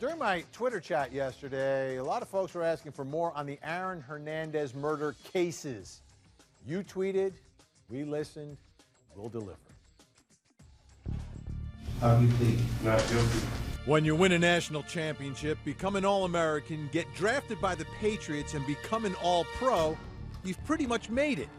During my Twitter chat yesterday, a lot of folks were asking for more on the Aaron Hernandez murder cases. You tweeted, we listened, we'll deliver. How do you plead? Not guilty. When you win a national championship, become an All-American, get drafted by the Patriots, and become an All-Pro, you've pretty much made it.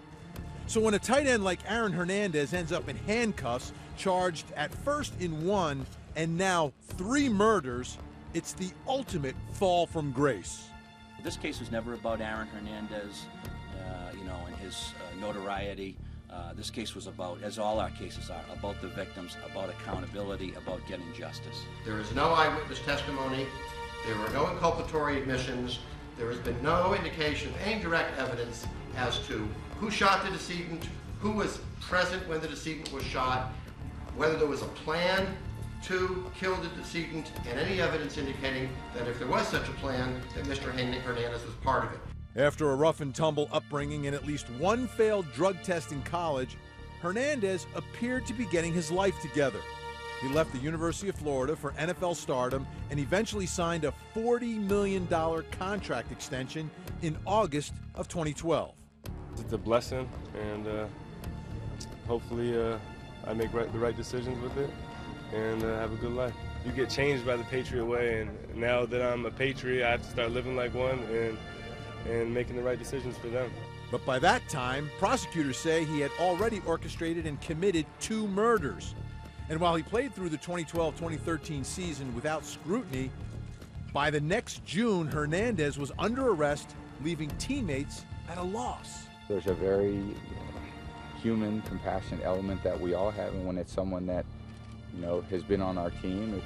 So when a tight end like Aaron Hernandez ends up in handcuffs, charged at first in 1 and now 3 murders, it's the ultimate fall from grace. This case was never about Aaron Hernandez, and his notoriety. This case was about, as all our cases are, about the victims, about accountability, about getting justice. There is no eyewitness testimony. There were no inculpatory admissions. There has been no indication of any direct evidence as to who shot the decedent, who was present when the decedent was shot, whether there was a plan to kill the decedent, and any evidence indicating that if there was such a plan, that Mr. Hernandez was part of it. After a rough-and-tumble upbringing and at least one failed drug test in college, Hernandez appeared to be getting his life together. He left the University of Florida for NFL stardom and eventually signed a $40 million contract extension in August of 2012. It's a blessing, and hopefully I make the right decisions with it and have a good life. You get changed by the Patriot way, and now that I'm a Patriot, I have to start living like one and making the right decisions for them. But by that time, prosecutors say he had already orchestrated and committed 2 murders. And while he played through the 2012-2013 season without scrutiny, by the next June, Hernandez was under arrest, leaving teammates at a loss. There's a very human, compassionate element that we all have, and when it's someone that, has been on our team,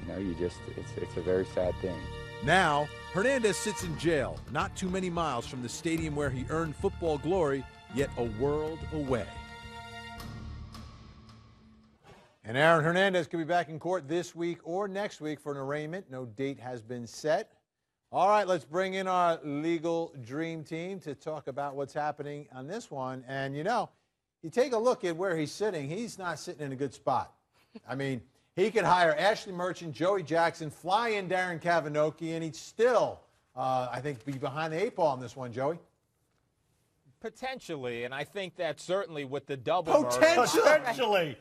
it's a very sad thing. Now, Hernandez sits in jail, not too many miles from the stadium where he earned football glory, yet a world away. And Aaron Hernandez could be back in court this week or next week for an arraignment. No date has been set. All right, let's bring in our legal dream team to talk about what's happening on this one. And, you take a look at where he's sitting. He's not sitting in a good spot. I mean, he could hire Ashley Merchant, Joey Jackson, fly in Darren Kavanoki, and he'd still, I think, be behind the 8 ball on this one, Joey. Potentially, and I think that certainly with the double Potentially.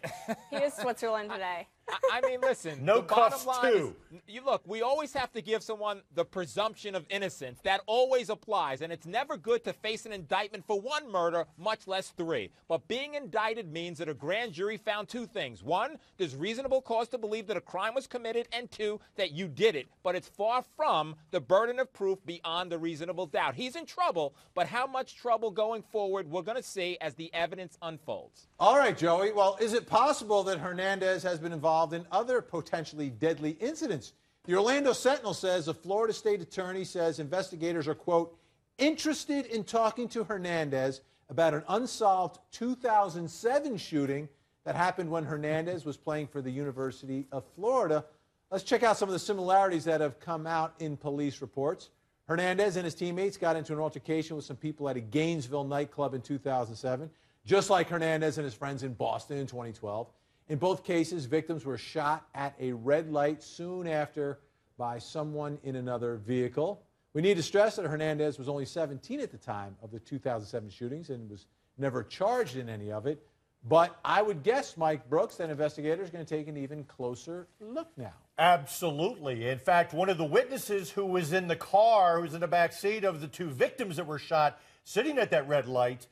He is Switzerland today. I mean, listen. No the bottom cuffs, line too. Is, look, we always have to give someone the presumption of innocence. That always applies, and it's never good to face an indictment for 1 murder, much less 3. But being indicted means that a grand jury found 2 things. 1, there's reasonable cause to believe that a crime was committed, and 2, that you did it. But it's far from the burden of proof beyond a reasonable doubt. He's in trouble, but how much trouble going forward we're going to see as the evidence unfolds. All right, Joey. Well, is it possible that Hernandez has been involved in other potentially deadly incidents? The Orlando Sentinel says a Florida state attorney says investigators are, quote, interested in talking to Hernandez about an unsolved 2007 shooting that happened when Hernandez was playing for the University of Florida. Let's check out some of the similarities that have come out in police reports. Hernandez and his teammates got into an altercation with some people at a Gainesville nightclub in 2007, just like Hernandez and his friends in Boston in 2012. In both cases, victims were shot at a red light soon after by someone in another vehicle. We need to stress that Hernandez was only 17 at the time of the 2007 shootings and was never charged in any of it. But I would guess, Mike Brooks, that investigators are going to take an even closer look now. Absolutely. In fact, one of the witnesses who was in the car, who was in the back seat of the 2 victims that were shot, sitting at that red light,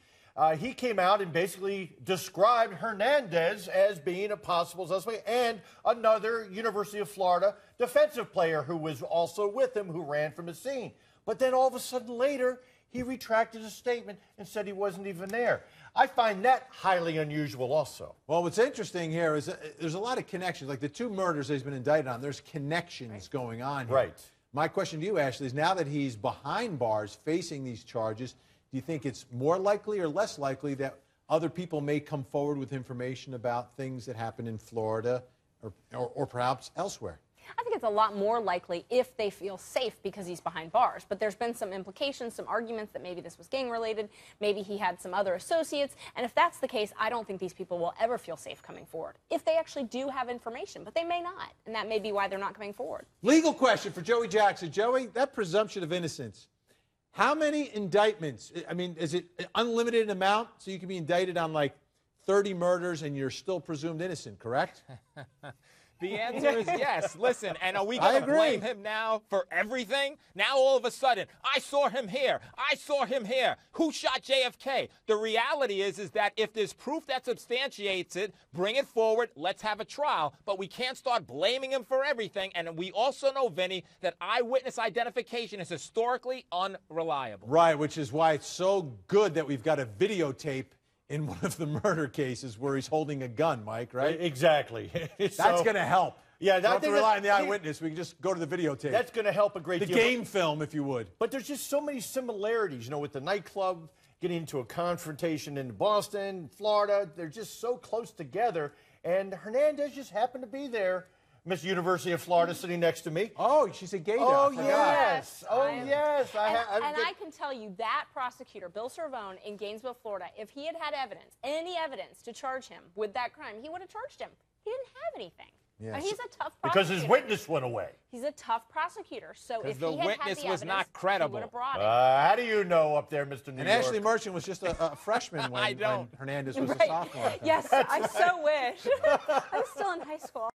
he came out and basically described Hernandez as being a possible suspect and another University of Florida defensive player who was also with him who ran from the scene. But then all of a sudden later, he retracted his statement and said he wasn't even there. I find that highly unusual also. Well, what's interesting here is there's a lot of connections. Like the 2 murders that he's been indicted on, there's connections going on here. Right. My question to you, Ashley, is now that he's behind bars facing these charges, do you think it's more likely or less likely that other people may come forward with information about things that happen in Florida or perhaps elsewhere? I think it's a lot more likely if they feel safe because he's behind bars. But there's been some implications, some arguments that maybe this was gang-related, maybe he had some other associates. And if that's the case, I don't think these people will ever feel safe coming forward. If they actually do have information, but they may not. And that may be why they're not coming forward. Legal question for Joey Jackson. Joey, that presumption of innocence, how many indictments? I mean, is it an unlimited amount so you can be indicted on like 30 murders and you're still presumed innocent, correct? The answer is yes. Listen, and are we going to blame him now for everything? Now all of a sudden, I saw him here. I saw him here. Who shot JFK? The reality is that if there's proof that substantiates it, bring it forward. Let's have a trial. But we can't start blaming him for everything. And we also know, Vinny, that eyewitness identification is historically unreliable. Right, which is why it's so good that we've got a videotape in one of the murder cases where he's holding a gun, Mike, right? Exactly. That's going to help. Yeah, don't have to rely on the eyewitness. We can just go to the videotape. That's going to help a great deal. The game film, if you would. But there's just so many similarities, you know, with the nightclub, getting into a confrontation in Boston, Florida. They're just so close together. And Hernandez just happened to be there. Miss University of Florida sitting next to me. Oh, she's a gay Oh, doc. yes. Oh, yes. And I can tell you that prosecutor, Bill Cervone, in Gainesville, Florida, if he had had evidence, any evidence to charge him with that crime, he would have charged him. He didn't have anything. Yes. And he's a tough prosecutor. Because his witness went away. He's a tough prosecutor. So if the he had witness had the was evidence, not credible. he would have brought it. How do you know up there, Mr. New And York? Ashley Merchant was just a freshman when Hernandez was a sophomore. Yes, I so wish. I was still in high school.